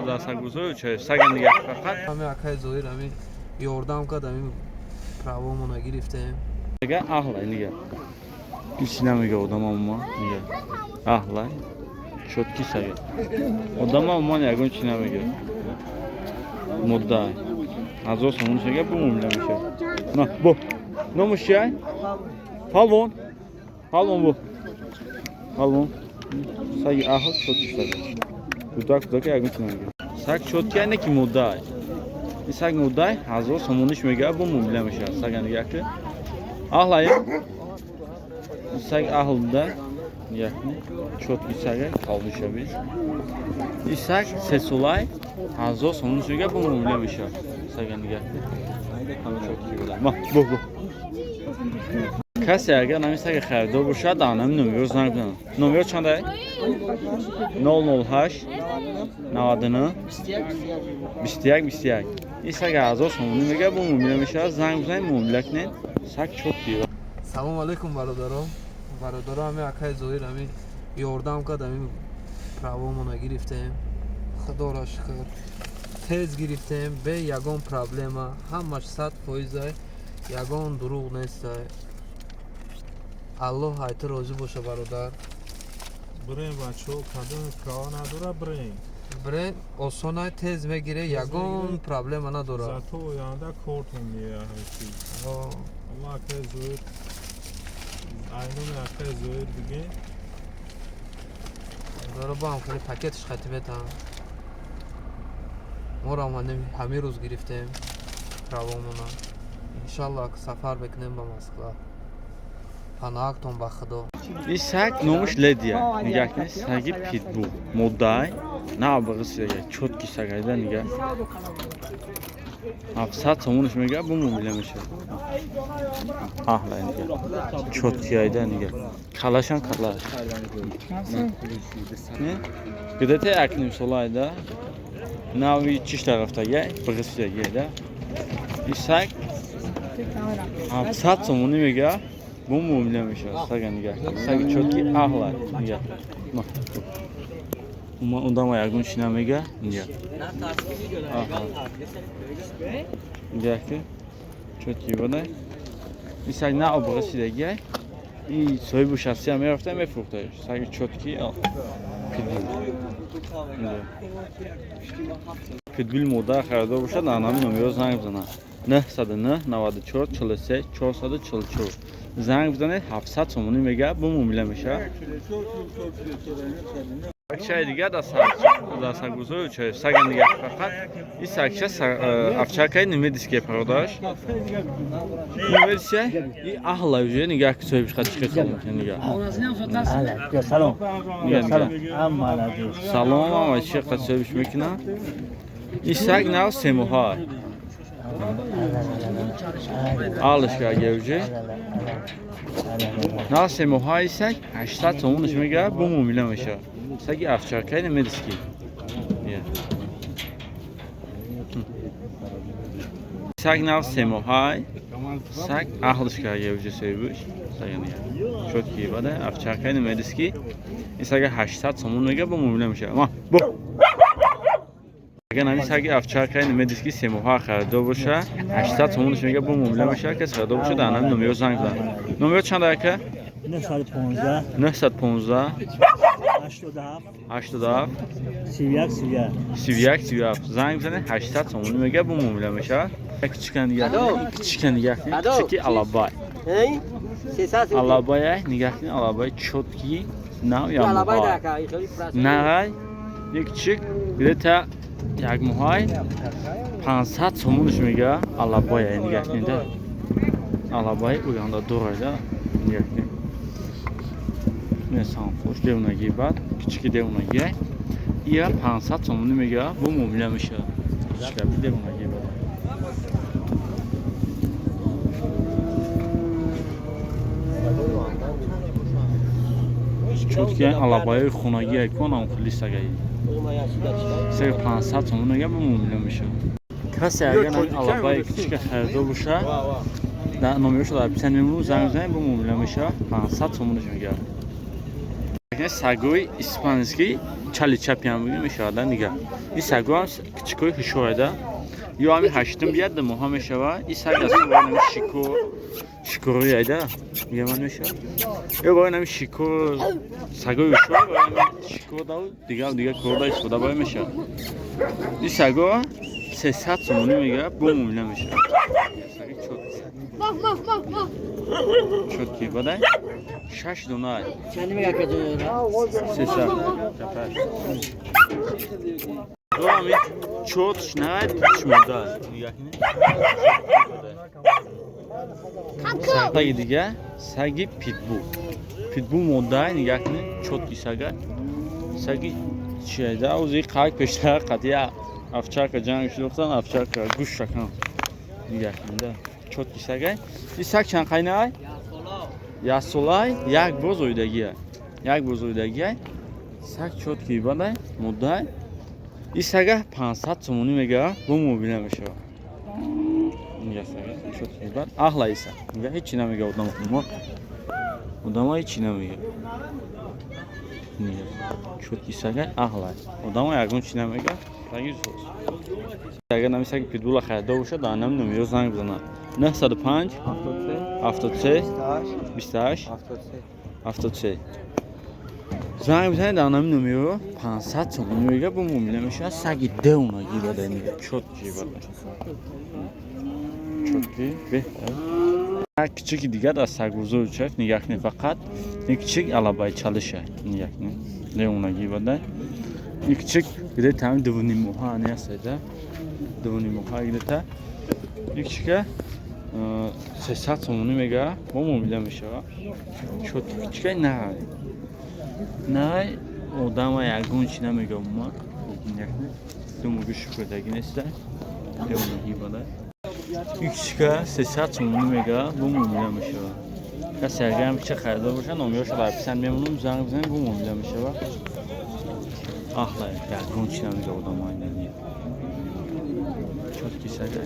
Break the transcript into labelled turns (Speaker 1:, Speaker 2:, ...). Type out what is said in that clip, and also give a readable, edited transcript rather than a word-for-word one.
Speaker 1: засагузо чай саган нигах фақат
Speaker 2: ҳами акай зоир ҳами ёрдам кад ҳами правомона гирифтем
Speaker 1: ага ахла нигах ҳеч намега одама мо нигах ахла чотки сага одама мо ягон чи намега мудда азо сомон шага бумумла меша на бо номушай палвон бо палвон саги ахл чотки сага удак ягон чи намега саг чотки ана ки мудда саг мудда азо сомониш мега бумумла меша сага нигах ахла саг ахлда яхни чотки сага калмишабиз исак сесулай азо сомонишга бумумла меша сага нигах ҳама чотки була ма бо касе агар намисага харидор бошад анам номер занг бизанам номер чандай 008 99 21 21 исага азо сомонишга бумумла меша занг бизанем мумла кунед саг чотки
Speaker 2: салом алейкум бародарам ҳами акай зоир ҳами ёрдам кад ҳами правомона гирифтем худоро шукр тез гирифтем бе ягон проблема ҳамаш 100% ягон дурӯғ нестай аллоҳ ҳайти розӣ боша бародар
Speaker 3: Брен бачо кадом права надора брен
Speaker 2: осонай тез мегире ягон проблема надора
Speaker 3: зато оянда кортон меяҳаки алла акай зоир айноми акай зоир биге
Speaker 2: дора баам хеле пакетиш хатиметам морам ҳамин рӯз гирифтем правомона иншаллоҳ сафар бекунем ба Москва паноҳактон ба худо
Speaker 1: ин саг номаш ледия нигах не саги питбул моддай на багысига чотки сагайда нигах 700 сомониш мега бумумла меша ахла нигах чотки айда нигах калашан калаш не гидете акним солайда нави чиш тарафтага багысига да ин саг 700 сомони мега бумумла меша сага нигах саги чотки ахла нигах ундама ягон чи намега нигах нигах чотки бода ин саг на обрасидаги и соҳибу шахсия мерафта мефурӯхта саги чотки питбул мода харидор бошад анами номеро занг бизанад 909 94 43 444 занг бизанед 700 сомонӣ мега бумумла меша акчаи дигар дастагузори чай сага нигах фақат ин сагча авчакаи немедиски пародаш немедиси и ахла уже нигах соҳибиш хатишки салом нигах
Speaker 4: салом
Speaker 1: салом ама чи қад соҳибиш мекунам ин саг нав семоҳай алышка гевже на семоҳай саг 800 сомониш мега бумумла меша саги овчаркай немедиски саг нав семоҳай саг аҳлишка гевже соҳибиш сага нигах чотки бада овчаркай немедиски ин сага 800 сомон мега бумумла меша ма бо агар нами саги овчаркаи немедиски семоҳа харидор боша 800 сомониш мега бумумла меша кас харидор боша дар нами номеро занг бизан номеро чанда ака 915 87 31 занг бизанед 800 сомонӣ мега бумумла меша кичикан нигах кичики алабай алабай нигах алабай чотки нав ямоҳай нағай як кичик гидета як моҳай 500 сомониш мега алабай нигах да алабай уянда дорада нигах несан хош девнаги бад кичики девнаги ия 500 сомонӣ мега бумумла меша кичикаби девнаги бад чотки алабаи хонагӣ конам хели сагаи сага 500 сомон мега бумумла меша касе агар алабаи кичика харидор боша дар номерошо дар писани мемрӯ занг бизанед бумумла меша 500 сомониш мега Sagoy ispanskiy Charlie Chaplin bugün meşada niga. Sago ham kichikoy hushoyada. Yo ham hashtim biyadda mu hamisha va sagasi var nam shiko yayda. Yaman mesha. Yo var nam shiko Sagoy hushoy var nam shiko da diga korda istoda var mesha. Sago 300 somoni mega bu mumla mesha. Çok iyi baday. Şaş donay.
Speaker 4: Kendime yakacağım.
Speaker 1: Sesa. Kapar. Doğami çok şnayet şurada. Nigahini. Sarda gidiga. Sagi pitbull. Pitbull modda nigahini çok isaga. Sagi şeyda uzi kalk peşte qatiya. Avçaka can şuluktan avçaka guş şakan. Nigahinde. Çok isaga. İsak çan qaynay. Yasolay yak boz uydagi. Yak boz uydagi. Sak chotki baday mudday. Isaga 500 somoni mega bu mobilya mesha. Yasaga chotki bad ahla isa. Ga hech namaga odam qilmoq. Odam hech namaga. Niye? Chotki isaga ahla. Odam yagun chinamaga. Tagi so'z. Agar namisak pitbull xayda o'sha danam numero zang bizana. 905 73 28 73 زنگ بزنید در نام نمیو 500 تومانی میگه با مومیله میشه سگی دونا گیباده میگه چوت گیباده چوتی بهتر هر küçük دیگه در سگ بزرگ چک نگه کنی فقط küçük alabay çalışa nigah کنی leona gibada küçük gide tam duvuni muha ne sayda duvuni muha gide ta küçüke 300 somoni mega bu mobilya میشه چوت küçük نه odam yagun chinamiga umuman yakni dumuga shukrdagi nesta leona gibada küçüke 300 somoni mega bu mobilya میشه کسی هم چه خریدار باشه نامیاش رو برپسند میمونم زنگ بزنیم bu mobilya میشه ahla yagun chinamiga odam aynı çok kisage